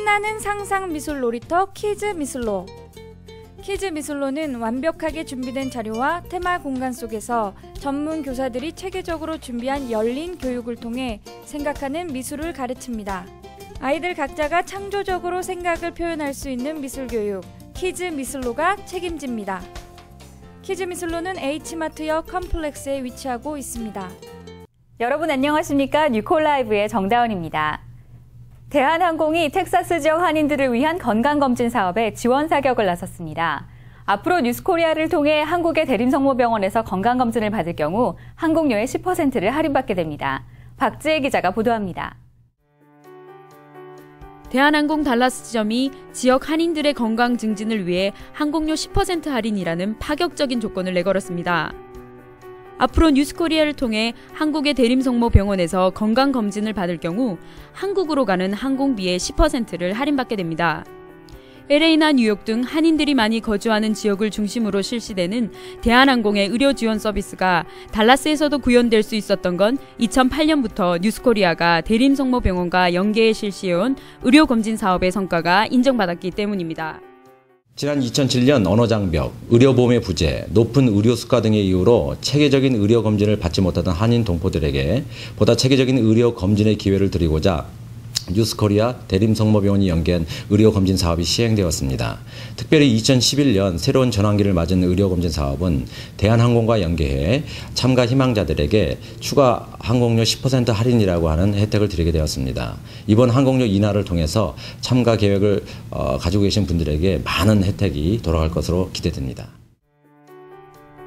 신나는 상상 미술 놀이터 키즈 미술로. 키즈 미술로는 완벽하게 준비된 자료와 테마 공간 속에서 전문 교사들이 체계적으로 준비한 열린 교육을 통해 생각하는 미술을 가르칩니다. 아이들 각자가 창조적으로 생각을 표현할 수 있는 미술교육, 키즈 미술로가 책임집니다. 키즈 미술로는 H마트역 컴플렉스에 위치하고 있습니다. 여러분 안녕하십니까? 뉴콜라이브의 정다운입니다. 대한항공이 텍사스 지역 한인들을 위한 건강검진 사업에 지원 사격을 나섰습니다. 앞으로 뉴스코리아를 통해 한국의 대림성모병원에서 건강검진을 받을 경우 항공료의 10%를 할인받게 됩니다. 박지혜 기자가 보도합니다. 대한항공 달라스 지점이 지역 한인들의 건강 증진을 위해 항공료 10% 할인이라는 파격적인 조건을 내걸었습니다. 앞으로 뉴스코리아를 통해 한국의 대림성모병원에서 건강검진을 받을 경우 한국으로 가는 항공비의 10%를 할인받게 됩니다. LA나 뉴욕 등 한인들이 많이 거주하는 지역을 중심으로 실시되는 대한항공의 의료 지원 서비스가 달라스에서도 구현될 수 있었던 건 2008년부터 뉴스코리아가 대림성모병원과 연계해 실시해온 의료검진 사업의 성과가 인정받았기 때문입니다. 지난 2007년 언어장벽, 의료보험의 부재, 높은 의료수가 등의 이유로 체계적인 의료검진을 받지 못하던 한인 동포들에게 보다 체계적인 의료검진의 기회를 드리고자 뉴스코리아 대림성모병원이 연계한 의료검진 사업이 시행되었습니다. 특별히 2011년 새로운 전환기를 맞은 의료검진 사업은 대한항공과 연계해 참가 희망자들에게 추가 항공료 10% 할인이라고 하는 혜택을 드리게 되었습니다. 이번 항공료 인하를 통해서 참가 계획을 가지고 계신 분들에게 많은 혜택이 돌아갈 것으로 기대됩니다.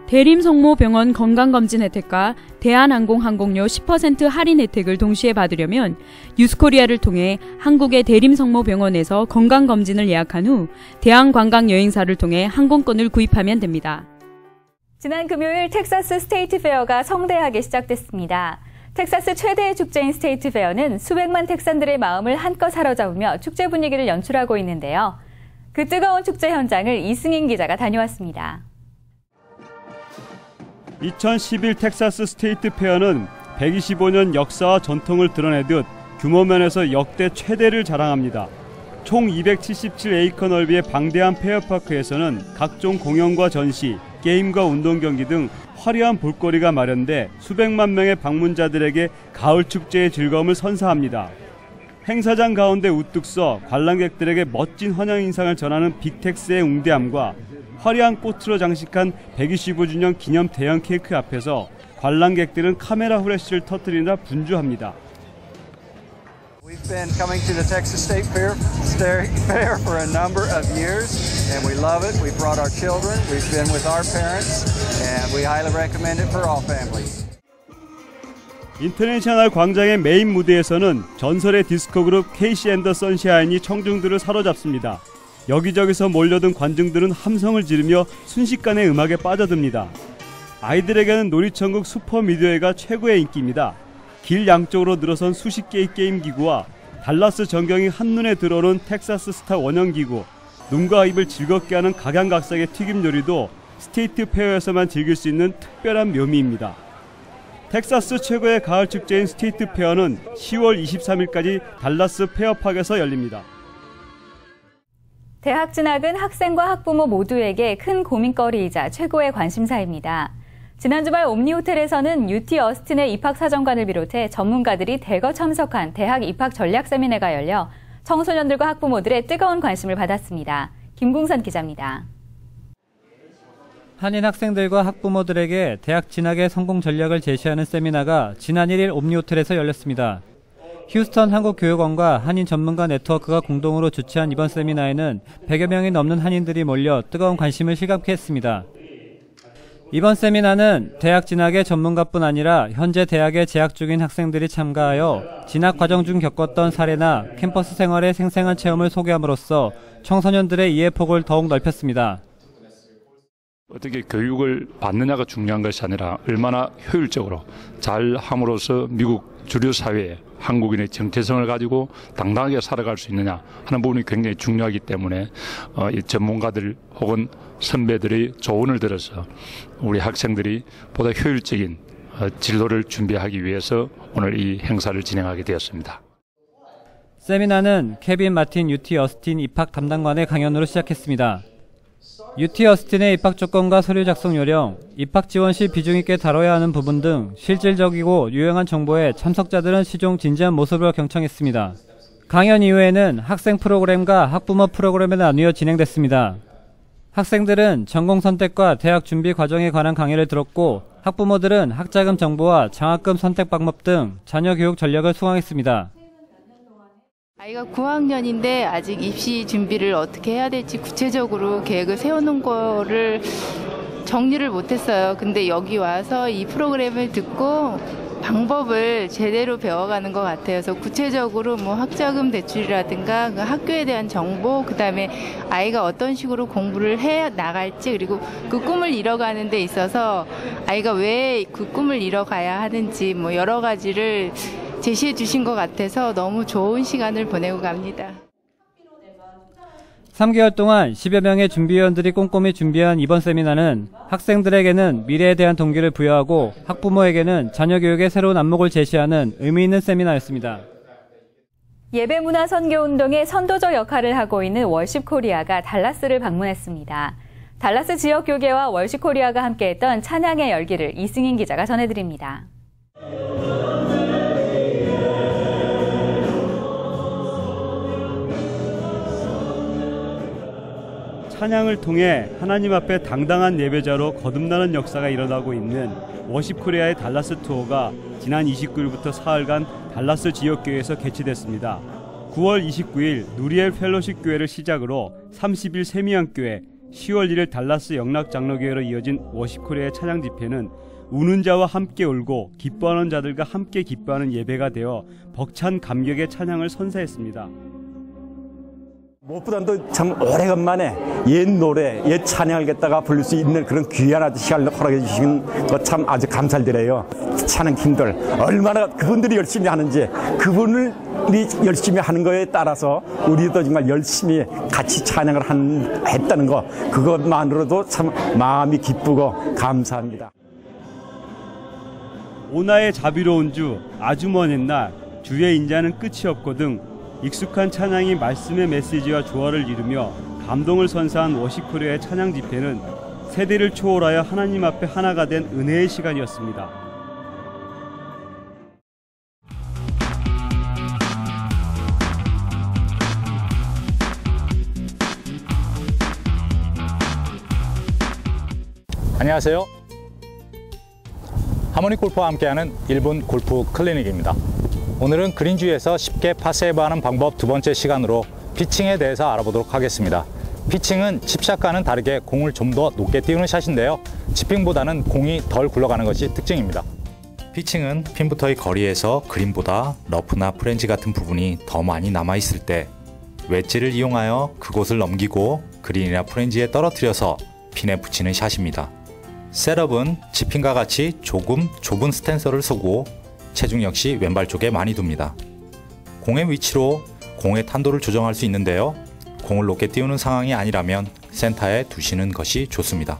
대림성모병원 건강검진 혜택과 대한항공 항공료 10% 할인 혜택을 동시에 받으려면 뉴스코리아를 통해 한국의 대림성모병원에서 건강검진을 예약한 후 대한관광여행사를 통해 항공권을 구입하면 됩니다. 지난 금요일 텍사스 스테이트 페어가 성대하게 시작됐습니다. 텍사스 최대의 축제인 스테이트 페어는 수백만 텍산들의 마음을 한껏 사로잡으며 축제 분위기를 연출하고 있는데요. 그 뜨거운 축제 현장을 이승인 기자가 다녀왔습니다. 2011 텍사스 스테이트 페어는 125년 역사와 전통을 드러내듯 규모면에서 역대 최대를 자랑합니다. 총 277에이커 넓이의 방대한 페어파크에서는 각종 공연과 전시, 게임과 운동 경기 등 화려한 볼거리가 마련돼 수백만 명의 방문자들에게 가을 축제의 즐거움을 선사합니다. 행사장 가운데 우뚝 서 관람객들에게 멋진 환영 인상을 전하는 빅텍스의 웅대함과 화려한 꽃으로 장식한 125주년 기념 대형 케이크 앞에서 관람객들은 카메라 후레쉬를 터뜨리느라 분주합니다. We've been coming to the Texas State Fair for a number of years, and we love it. We brought our children, we've been with our parents, and we highly recommend it for all families. 인터내셔널 광장의 메인 무대에서는 전설의 디스코 그룹 케이시 앤 더 선샤인이 청중들을 사로잡습니다. 여기저기서 몰려든 관중들은 함성을 지르며 순식간에 음악에 빠져듭니다. 아이들에게는 놀이천국 슈퍼미디어회가 최고의 인기입니다. 길 양쪽으로 늘어선 수십 개의 게임 기구와 달라스 전경이 한눈에 들어오는 텍사스 스타 원형기구, 눈과 입을 즐겁게 하는 각양각색의 튀김 요리도 스테이트 페어에서만 즐길 수 있는 특별한 묘미입니다. 텍사스 최고의 가을 축제인 스테이트 페어는 10월 23일까지 달라스 페어팍에서 열립니다. 대학 진학은 학생과 학부모 모두에게 큰 고민거리이자 최고의 관심사입니다. 지난 주말 옴니호텔에서는 UT 어스틴의 입학사정관을 비롯해 전문가들이 대거 참석한 대학 입학 전략 세미나가 열려 청소년들과 학부모들의 뜨거운 관심을 받았습니다. 김궁선 기자입니다. 한인 학생들과 학부모들에게 대학 진학의 성공 전략을 제시하는 세미나가 지난 1일 옴니호텔에서 열렸습니다. 휴스턴 한국교육원과 한인 전문가 네트워크가 공동으로 주최한 이번 세미나에는 100여 명이 넘는 한인들이 몰려 뜨거운 관심을 실감케 했습니다. 이번 세미나는 대학 진학의 전문가뿐 아니라 현재 대학에 재학 중인 학생들이 참가하여 진학 과정 중 겪었던 사례나 캠퍼스 생활의 생생한 체험을 소개함으로써 청소년들의 이해폭을 더욱 넓혔습니다. 어떻게 교육을 받느냐가 중요한 것이 아니라 얼마나 효율적으로 잘 함으로써 미국 주류 사회에 한국인의 정체성을 가지고 당당하게 살아갈 수 있느냐 하는 부분이 굉장히 중요하기 때문에 이 전문가들 혹은 선배들의 조언을 들어서 우리 학생들이 보다 효율적인 진로를 준비하기 위해서 오늘 이 행사를 진행하게 되었습니다. 세미나는 케빈 마틴 UT 어스틴 입학 담당관의 강연으로 시작했습니다. UT 어스틴의 입학 조건과 서류 작성 요령, 입학 지원 시 비중 있게 다뤄야 하는 부분 등 실질적이고 유용한 정보에 참석자들은 시종 진지한 모습으로 경청했습니다. 강연 이후에는 학생 프로그램과 학부모 프로그램에 나뉘어 진행됐습니다. 학생들은 전공 선택과 대학 준비 과정에 관한 강의를 들었고 학부모들은 학자금 정보와 장학금 선택 방법 등 자녀 교육 전략을 수강했습니다. 아이가 9학년인데 아직 입시 준비를 어떻게 해야 될지 구체적으로 계획을 세워놓은 거를 정리를 못했어요. 근데 여기 와서 이 프로그램을 듣고 방법을 제대로 배워가는 것 같아요. 그래서 구체적으로 뭐 학자금 대출이라든가 그 학교에 대한 정보, 그다음에 아이가 어떤 식으로 공부를 해 나갈지, 그리고 그 꿈을 이뤄가는 데 있어서 아이가 왜 그 꿈을 이뤄가야 하는지 뭐 여러 가지를 제시해 주신 것 같아서 너무 좋은 시간을 보내고 갑니다. 3개월 동안 10여 명의 준비위원들이 꼼꼼히 준비한 이번 세미나는 학생들에게는 미래에 대한 동기를 부여하고 학부모에게는 자녀 교육의 새로운 안목을 제시하는 의미 있는 세미나였습니다. 예배문화 선교운동의 선도적 역할을 하고 있는 월십코리아가 달라스를 방문했습니다. 달라스 지역교계와 월십코리아가 함께했던 찬양의 열기를 이승인 기자가 전해드립니다. 찬양을 통해 하나님 앞에 당당한 예배자로 거듭나는 역사가 일어나고 있는 워십코리아의 달라스 투어가 지난 29일부터 사흘간 달라스 지역교회에서 개최됐습니다. 9월 29일 누리엘 펠로십 교회를 시작으로 30일 세미양교회, 10월 1일 달라스 영락장로교회로 이어진 워십코리아의 찬양 집회는 우는 자와 함께 울고 기뻐하는 자들과 함께 기뻐하는 예배가 되어 벅찬 감격의 찬양을 선사했습니다. 무엇보다도 참 오래간만에 옛 노래, 옛 찬양을 갖다가 부를 수 있는 그런 귀한 시간을 허락해 주신 것 참 아주 감사드려요. 찬양팀들 얼마나 그분들이 열심히 하는지, 그분들이 열심히 하는 거에 따라서 우리도 정말 열심히 같이 찬양을 했다는 거, 그것만으로도 참 마음이 기쁘고 감사합니다. 오나의 자비로운 주, 아주 먼 옛날, 주의 인자는 끝이 없고 등 익숙한 찬양이 말씀의 메시지와 조화를 이루며 감동을 선사한 워십코리아의 찬양 집회는 세대를 초월하여 하나님 앞에 하나가 된 은혜의 시간이었습니다. 안녕하세요. 하모니 골프와 함께하는 1분 골프 클리닉입니다. 오늘은 그린주위에서 쉽게 파세이브하는 방법 두 번째 시간으로 피칭에 대해서 알아보도록 하겠습니다. 피칭은 칩샷과는 다르게 공을 좀 더 높게 띄우는 샷인데요. 치핑보다는 공이 덜 굴러가는 것이 특징입니다. 피칭은 핀부터의 거리에서 그린보다 러프나 프렌지 같은 부분이 더 많이 남아있을 때 웨지를 이용하여 그곳을 넘기고 그린이나 프렌지에 떨어뜨려서 핀에 붙이는 샷입니다. 셋업은 치핑과 같이 조금 좁은 스탠서를 쓰고 체중 역시 왼발 쪽에 많이 둡니다. 공의 위치로 공의 탄도를 조정할 수 있는데요. 공을 높게 띄우는 상황이 아니라면 센터에 두시는 것이 좋습니다.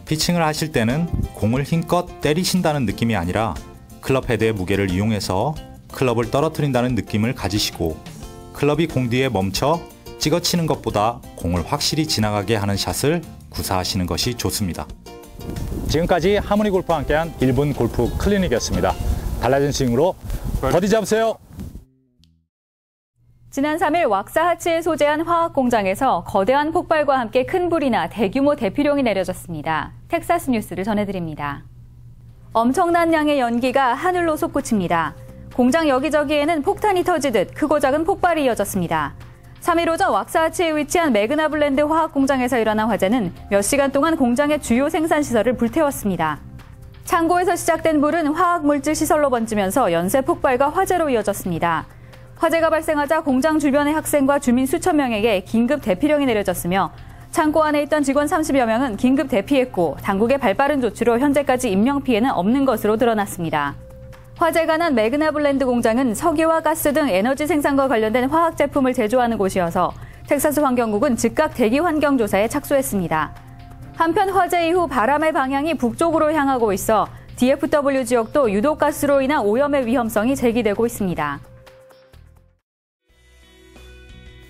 피칭을 하실 때는 공을 힘껏 때리신다는 느낌이 아니라 클럽 헤드의 무게를 이용해서 클럽을 떨어뜨린다는 느낌을 가지시고 클럽이 공 뒤에 멈춰 찍어치는 것보다 공을 확실히 지나가게 하는 샷을 구사하시는 것이 좋습니다. 지금까지 하모니 골프와 함께한 1분 골프 클리닉이었습니다. 달라진 스윙으로 버디 잡으세요. 지난 3일 왁사하치에 소재한 화학공장에서 거대한 폭발과 함께 큰 불이 나 대규모 대피령이 내려졌습니다. 텍사스 뉴스를 전해드립니다. 엄청난 양의 연기가 하늘로 솟구칩니다. 공장 여기저기에는 폭탄이 터지듯 크고 작은 폭발이 이어졌습니다. 3일 오전 왁사하치에 위치한 매그나블랜드 화학공장에서 일어난 화재는 몇 시간 동안 공장의 주요 생산시설을 불태웠습니다. 창고에서 시작된 불은 화학물질 시설로 번지면서 연쇄 폭발과 화재로 이어졌습니다. 화재가 발생하자 공장 주변의 학생과 주민 수천 명에게 긴급 대피령이 내려졌으며 창고 안에 있던 직원 30여 명은 긴급 대피했고 당국의 발빠른 조치로 현재까지 인명피해는 없는 것으로 드러났습니다. 화재가 난 매그나블랜드 공장은 석유와 가스 등 에너지 생산과 관련된 화학 제품을 제조하는 곳이어서 텍사스 환경국은 즉각 대기 환경 조사에 착수했습니다. 한편 화재 이후 바람의 방향이 북쪽으로 향하고 있어 DFW 지역도 유독가스로 인한 오염의 위험성이 제기되고 있습니다.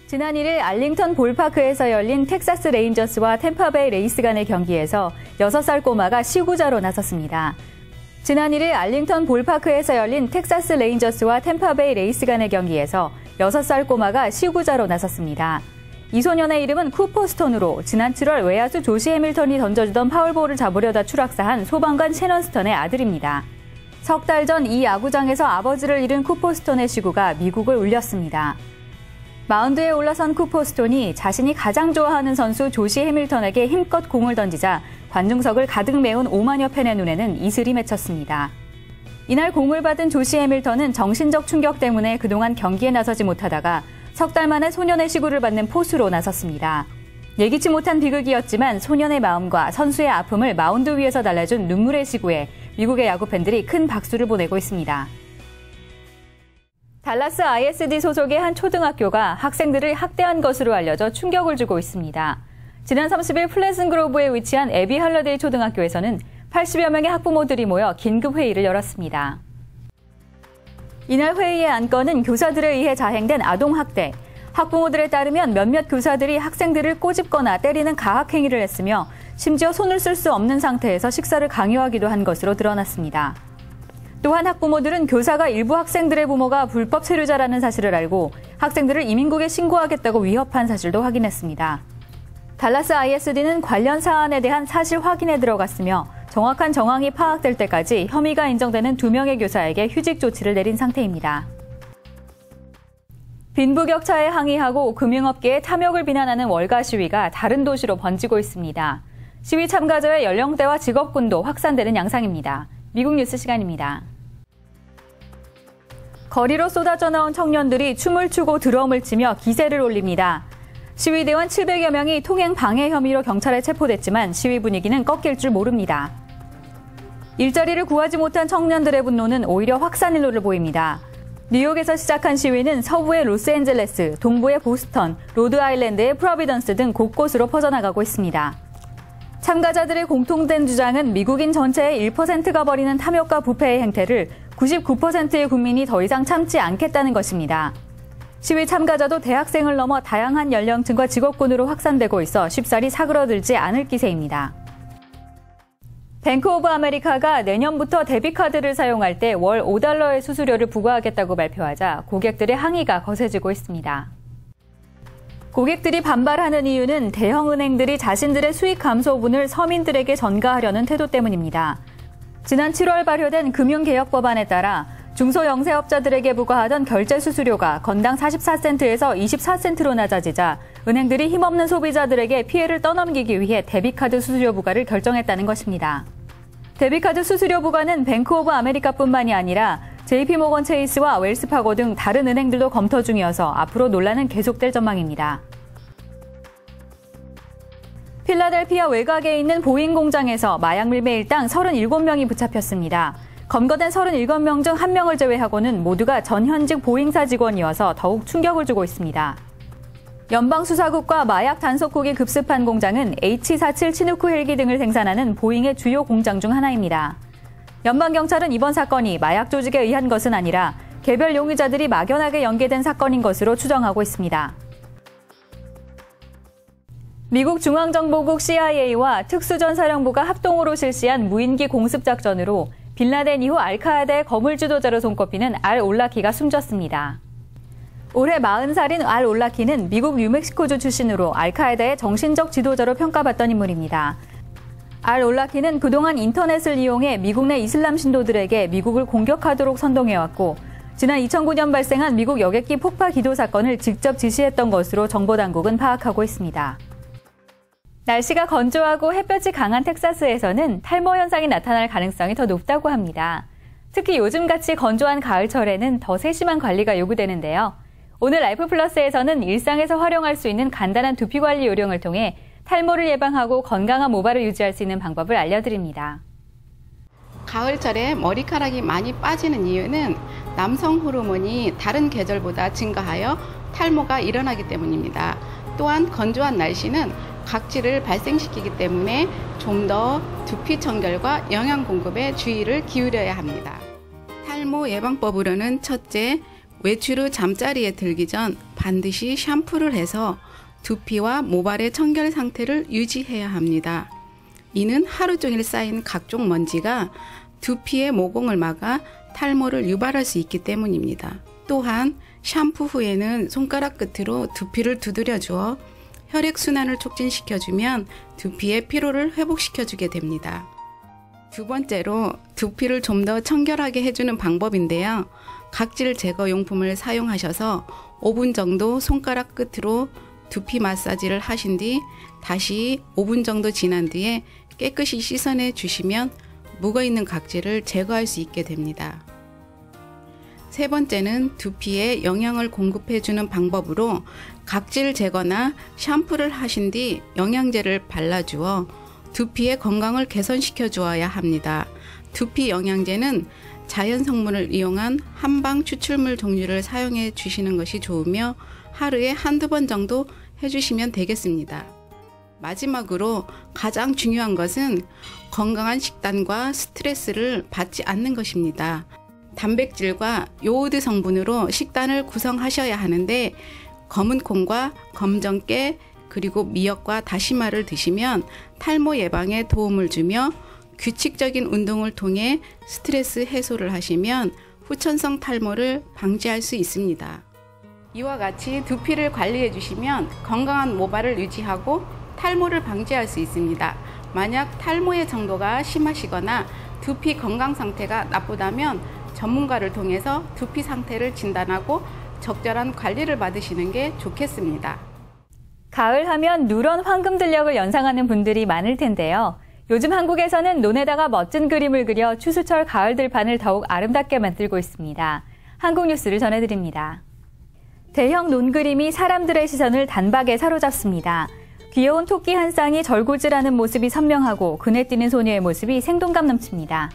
지난 1일 알링턴 볼파크에서 열린 텍사스 레인저스와 템파베이 레이스 간의 경기에서 6살 꼬마가 시구자로 나섰습니다. 지난 1일 알링턴 볼파크에서 열린 텍사스 레인저스와 템파베이 레이스 간의 경기에서 6살 꼬마가 시구자로 나섰습니다. 이 소년의 이름은 쿠퍼 스톤으로 지난 7월 외야수 조시 해밀턴이 던져주던 파울볼을 잡으려다 추락사한 소방관 셰넌 스턴의 아들입니다. 석 달 전 이 야구장에서 아버지를 잃은 쿠퍼 스톤의 시구가 미국을 울렸습니다. 마운드에 올라선 쿠퍼 스톤이 자신이 가장 좋아하는 선수 조시 해밀턴에게 힘껏 공을 던지자 관중석을 가득 메운 5만여 팬의 눈에는 이슬이 맺혔습니다. 이날 공을 받은 조시 해밀턴은 정신적 충격 때문에 그동안 경기에 나서지 못하다가 석 달 만에 소년의 시구를 받는 포수로 나섰습니다. 예기치 못한 비극이었지만 소년의 마음과 선수의 아픔을 마운드 위에서 달래준 눈물의 시구에 미국의 야구 팬들이 큰 박수를 보내고 있습니다. 달라스 ISD 소속의 한 초등학교가 학생들을 학대한 것으로 알려져 충격을 주고 있습니다. 지난 30일 플레슨 그로브에 위치한 에비 할러데이 초등학교에서는 80여 명의 학부모들이 모여 긴급 회의를 열었습니다. 이날 회의의 안건은 교사들에 의해 자행된 아동학대, 학부모들에 따르면 몇몇 교사들이 학생들을 꼬집거나 때리는 가학행위를 했으며 심지어 손을 쓸 수 없는 상태에서 식사를 강요하기도 한 것으로 드러났습니다. 또한 학부모들은 교사가 일부 학생들의 부모가 불법 체류자라는 사실을 알고 학생들을 이민국에 신고하겠다고 위협한 사실도 확인했습니다. 달라스 ISD는 관련 사안에 대한 사실 확인에 들어갔으며 정확한 정황이 파악될 때까지 혐의가 인정되는 2명의 교사에게 휴직 조치를 내린 상태입니다. 빈부격차에 항의하고 금융업계의 탐욕을 비난하는 월가 시위가 다른 도시로 번지고 있습니다. 시위 참가자의 연령대와 직업군도 확산되는 양상입니다. 미국 뉴스 시간입니다. 거리로 쏟아져 나온 청년들이 춤을 추고 드럼을 치며 기세를 올립니다. 시위대원 700여 명이 통행 방해 혐의로 경찰에 체포됐지만 시위 분위기는 꺾일 줄 모릅니다. 일자리를 구하지 못한 청년들의 분노는 오히려 확산일로를 보입니다. 뉴욕에서 시작한 시위는 서부의 로스앤젤레스, 동부의 보스턴, 로드아일랜드의 프로비던스 등 곳곳으로 퍼져나가고 있습니다. 참가자들의 공통된 주장은 미국인 전체의 1%가 벌이는 탐욕과 부패의 행태를 99%의 국민이 더 이상 참지 않겠다는 것입니다. 시위 참가자도 대학생을 넘어 다양한 연령층과 직업군으로 확산되고 있어 쉽사리 사그러들지 않을 기세입니다. 뱅크 오브 아메리카가 내년부터 데비카드를 사용할 때 월 $5의 수수료를 부과하겠다고 발표하자 고객들의 항의가 거세지고 있습니다. 고객들이 반발하는 이유는 대형 은행들이 자신들의 수익 감소분을 서민들에게 전가하려는 태도 때문입니다. 지난 7월 발효된 금융개혁법안에 따라 중소영세업자들에게 부과하던 결제 수수료가 건당 44센트에서 24센트로 낮아지자 은행들이 힘없는 소비자들에게 피해를 떠넘기기 위해 데비카드 수수료 부과를 결정했다는 것입니다. 데비카드 수수료 부과는 뱅크 오브 아메리카뿐만이 아니라 JP모건 체이스와 웰스파고 등 다른 은행들도 검토 중이어서 앞으로 논란은 계속될 전망입니다. 필라델피아 외곽에 있는 보잉 공장에서 마약 밀매 일당 37명이 붙잡혔습니다. 검거된 37명 중 1명을 제외하고는 모두가 전현직 보잉사 직원이어서 더욱 충격을 주고 있습니다. 연방수사국과 마약 단속국이 급습한 공장은 H-47 치누크 헬기 등을 생산하는 보잉의 주요 공장 중 하나입니다. 연방경찰은 이번 사건이 마약 조직에 의한 것은 아니라 개별 용의자들이 막연하게 연계된 사건인 것으로 추정하고 있습니다. 미국 중앙정보국 CIA와 특수전사령부가 합동으로 실시한 무인기 공습작전으로 빌라덴 이후 알카에다의 거물 지도자로 손꼽히는 알-올라키가 숨졌습니다. 올해 40살인 알-올라키는 미국 뉴멕시코주 출신으로 알카에다의 정신적 지도자로 평가받던 인물입니다. 알-올라키는 그동안 인터넷을 이용해 미국 내 이슬람 신도들에게 미국을 공격하도록 선동해왔고 지난 2009년 발생한 미국 여객기 폭파 기도 사건을 직접 지시했던 것으로 정보당국은 파악하고 있습니다. 날씨가 건조하고 햇볕이 강한 텍사스에서는 탈모 현상이 나타날 가능성이 더 높다고 합니다. 특히 요즘같이 건조한 가을철에는 더 세심한 관리가 요구되는데요. 오늘 라이프 플러스에서는 일상에서 활용할 수 있는 간단한 두피 관리 요령을 통해 탈모를 예방하고 건강한 모발을 유지할 수 있는 방법을 알려드립니다. 가을철에 머리카락이 많이 빠지는 이유는 남성 호르몬이 다른 계절보다 증가하여 탈모가 일어나기 때문입니다. 또한 건조한 날씨는 각질을 발생시키기 때문에 좀 더 두피 청결과 영양 공급에 주의를 기울여야 합니다. 탈모 예방법으로는 첫째, 외출 후 잠자리에 들기 전 반드시 샴푸를 해서 두피와 모발의 청결 상태를 유지해야 합니다. 이는 하루 종일 쌓인 각종 먼지가 두피의 모공을 막아 탈모를 유발할 수 있기 때문입니다. 또한 샴푸 후에는 손가락 끝으로 두피를 두드려 주어 혈액순환을 촉진시켜주면 두피의 피로를 회복시켜주게 됩니다. 두 번째로 두피를 좀 더 청결하게 해주는 방법인데요. 각질 제거 용품을 사용하셔서 5분 정도 손가락 끝으로 두피 마사지를 하신 뒤 다시 5분 정도 지난 뒤에 깨끗이 씻어내 주시면 묵어있는 각질을 제거할 수 있게 됩니다. 세 번째는 두피에 영양을 공급해주는 방법으로 각질 제거나 샴푸를 하신 뒤 영양제를 발라주어 두피의 건강을 개선시켜 주어야 합니다. 두피 영양제는 자연 성분을 이용한 한방 추출물 종류를 사용해 주시는 것이 좋으며 하루에 한두 번 정도 해주시면 되겠습니다. 마지막으로 가장 중요한 것은 건강한 식단과 스트레스를 받지 않는 것입니다. 단백질과 요오드 성분으로 식단을 구성하셔야 하는데 검은 콩과 검정깨 그리고 미역과 다시마를 드시면 탈모 예방에 도움을 주며 규칙적인 운동을 통해 스트레스 해소를 하시면 후천성 탈모를 방지할 수 있습니다. 이와 같이 두피를 관리해 주시면 건강한 모발을 유지하고 탈모를 방지할 수 있습니다. 만약 탈모의 정도가 심하시거나 두피 건강 상태가 나쁘다면 전문가를 통해서 두피 상태를 진단하고 적절한 관리를 받으시는 게 좋겠습니다. 가을 하면 누런 황금 들녘을 연상하는 분들이 많을 텐데요. 요즘 한국에서는 논에다가 멋진 그림을 그려 추수철 가을 들판을 더욱 아름답게 만들고 있습니다. 한국 뉴스를 전해드립니다. 대형 논그림이 사람들의 시선을 단박에 사로잡습니다. 귀여운 토끼 한 쌍이 절구질하는 모습이 선명하고 그네 뛰는 소녀의 모습이 생동감 넘칩니다.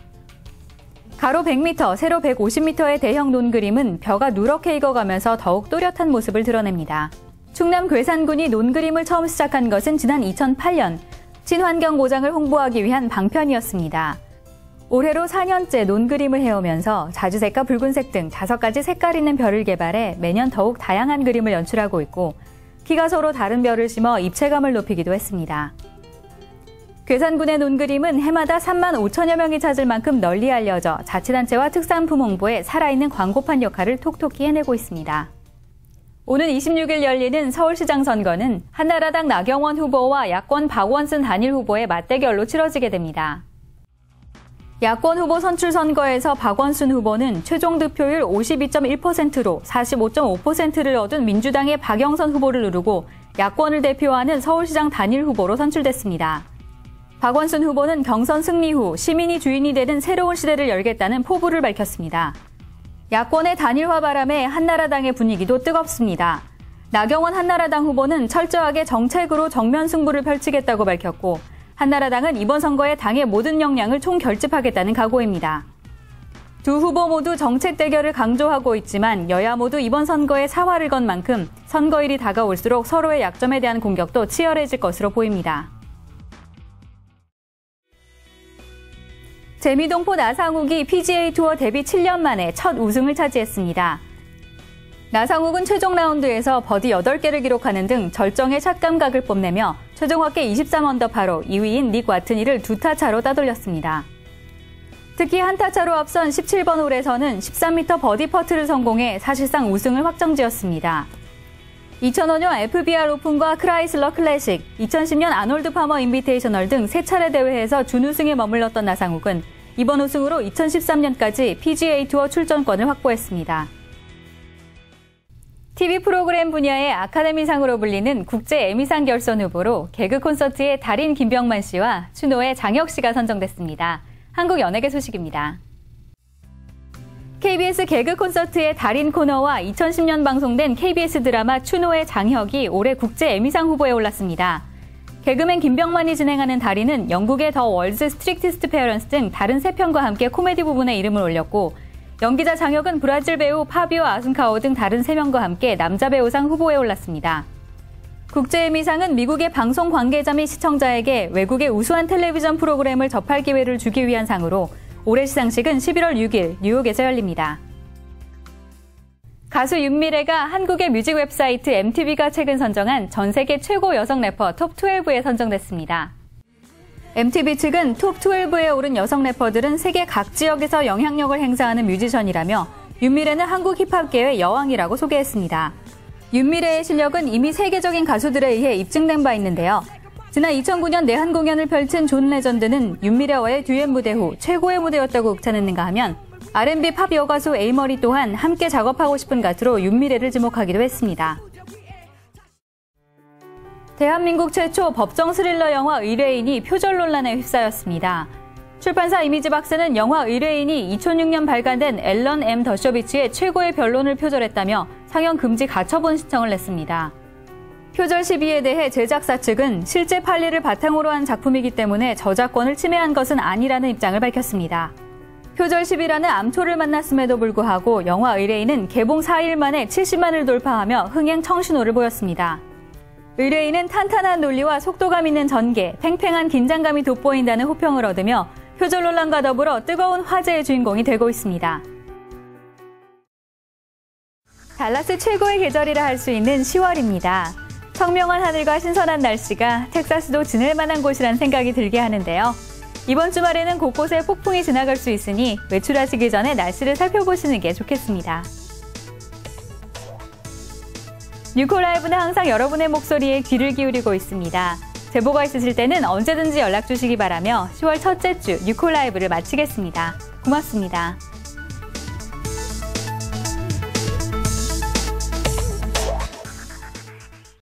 가로 100m, 세로 150m의 대형 논그림은 벼가 누렇게 익어가면서 더욱 또렷한 모습을 드러냅니다. 충남 괴산군이 논그림을 처음 시작한 것은 지난 2008년 친환경 모장을 홍보하기 위한 방편이었습니다. 올해로 4년째 논그림을 해오면서 자주색과 붉은색 등 5가지 색깔 있는 벼를 개발해 매년 더욱 다양한 그림을 연출하고 있고 키가 서로 다른 벼를 심어 입체감을 높이기도 했습니다. 괴산군의 논그림은 해마다 3만 5천여 명이 찾을 만큼 널리 알려져 자치단체와 특산품 홍보에 살아있는 광고판 역할을 톡톡히 해내고 있습니다. 오는 26일 열리는 서울시장 선거는 한나라당 나경원 후보와 야권 박원순 단일 후보의 맞대결로 치러지게 됩니다. 야권 후보 선출 선거에서 박원순 후보는 최종 득표율 52.1%로 45.5%를 얻은 민주당의 박영선 후보를 누르고 야권을 대표하는 서울시장 단일 후보로 선출됐습니다. 박원순 후보는 경선 승리 후 시민이 주인이 되는 새로운 시대를 열겠다는 포부를 밝혔습니다. 야권의 단일화 바람에 한나라당의 분위기도 뜨겁습니다. 나경원 한나라당 후보는 철저하게 정책으로 정면 승부를 펼치겠다고 밝혔고 한나라당은 이번 선거에 당의 모든 역량을 총결집하겠다는 각오입니다. 두 후보 모두 정책 대결을 강조하고 있지만 여야 모두 이번 선거에 사활을 건 만큼 선거일이 다가올수록 서로의 약점에 대한 공격도 치열해질 것으로 보입니다. 재미동포 나상욱이 PGA 투어 데뷔 7년 만에 첫 우승을 차지했습니다. 나상욱은 최종 라운드에서 버디 8개를 기록하는 등 절정의 샷 감각을 뽐내며 최종 합계 23언더파로 2위인 닉 와트니를 2타 차로 따돌렸습니다. 특히 한타 차로 앞선 17번 홀에서는 13m 버디 퍼트를 성공해 사실상 우승을 확정지었습니다. 2005년 FBR 오픈과 크라이슬러 클래식, 2010년 아놀드 파머 인비테이셔널 등 3차례 대회에서 준우승에 머물렀던 나상욱은 이번 우승으로 2013년까지 PGA 투어 출전권을 확보했습니다. TV 프로그램 분야의 아카데미상으로 불리는 국제 에미상 결선 후보로 개그 콘서트의 달인 김병만 씨와 추노의 장혁 씨가 선정됐습니다. 한국 연예계 소식입니다. KBS 개그 콘서트의 달인 코너와 2010년 방송된 KBS 드라마 추노의 장혁이 올해 국제 에미상 후보에 올랐습니다. 개그맨 김병만이 진행하는 달인은 영국의 더 월드 스트릭티스트 페어런스 등 다른 3편과 함께 코미디 부분에 이름을 올렸고 연기자 장혁은 브라질 배우 파비오 아순카오 등 다른 3명과 함께 남자 배우상 후보에 올랐습니다. 국제 에미상은 미국의 방송 관계자 및 시청자에게 외국의 우수한 텔레비전 프로그램을 접할 기회를 주기 위한 상으로 올해 시상식은 11월 6일 뉴욕에서 열립니다. 가수 윤미래가 한국의 뮤직 웹사이트 MTV가 최근 선정한 전 세계 최고 여성 래퍼 톱 12에 선정됐습니다. MTV 측은 톱 12에 오른 여성 래퍼들은 세계 각 지역에서 영향력을 행사하는 뮤지션이라며 윤미래는 한국 힙합계의 여왕이라고 소개했습니다. 윤미래의 실력은 이미 세계적인 가수들에 의해 입증된 바 있는데요. 지난 2009년 내한 공연을 펼친 존 레전드는 윤미래와의 듀엣 무대 후 최고의 무대였다고 극찬했는가 하면 R&B 팝 여가수 에이머리 또한 함께 작업하고 싶은 가수로 윤미래를 지목하기도 했습니다. 대한민국 최초 법정 스릴러 영화 의뢰인이 표절 논란에 휩싸였습니다. 출판사 이미지박스는 영화 의뢰인이 2006년 발간된 앨런 M. 더셔비치의 최고의 변론을 표절했다며 상영 금지 가처분 신청을 냈습니다. 표절 시비에 대해 제작사 측은 실제 판례를 바탕으로 한 작품이기 때문에 저작권을 침해한 것은 아니라는 입장을 밝혔습니다. 표절 시비라는 암초를 만났음에도 불구하고 영화 의뢰인은 개봉 4일 만에 70만을 돌파하며 흥행 청신호를 보였습니다. 의뢰인은 탄탄한 논리와 속도감 있는 전개, 팽팽한 긴장감이 돋보인다는 호평을 얻으며 표절 논란과 더불어 뜨거운 화제의 주인공이 되고 있습니다. 달라스 최고의 계절이라 할 수 있는 10월입니다. 청명한 하늘과 신선한 날씨가 텍사스도 지낼 만한 곳이란 생각이 들게 하는데요. 이번 주말에는 곳곳에 폭풍이 지나갈 수 있으니 외출하시기 전에 날씨를 살펴보시는 게 좋겠습니다. 뉴콜라이브는 항상 여러분의 목소리에 귀를 기울이고 있습니다. 제보가 있으실 때는 언제든지 연락 주시기 바라며 10월 첫째 주 뉴콜라이브를 마치겠습니다. 고맙습니다.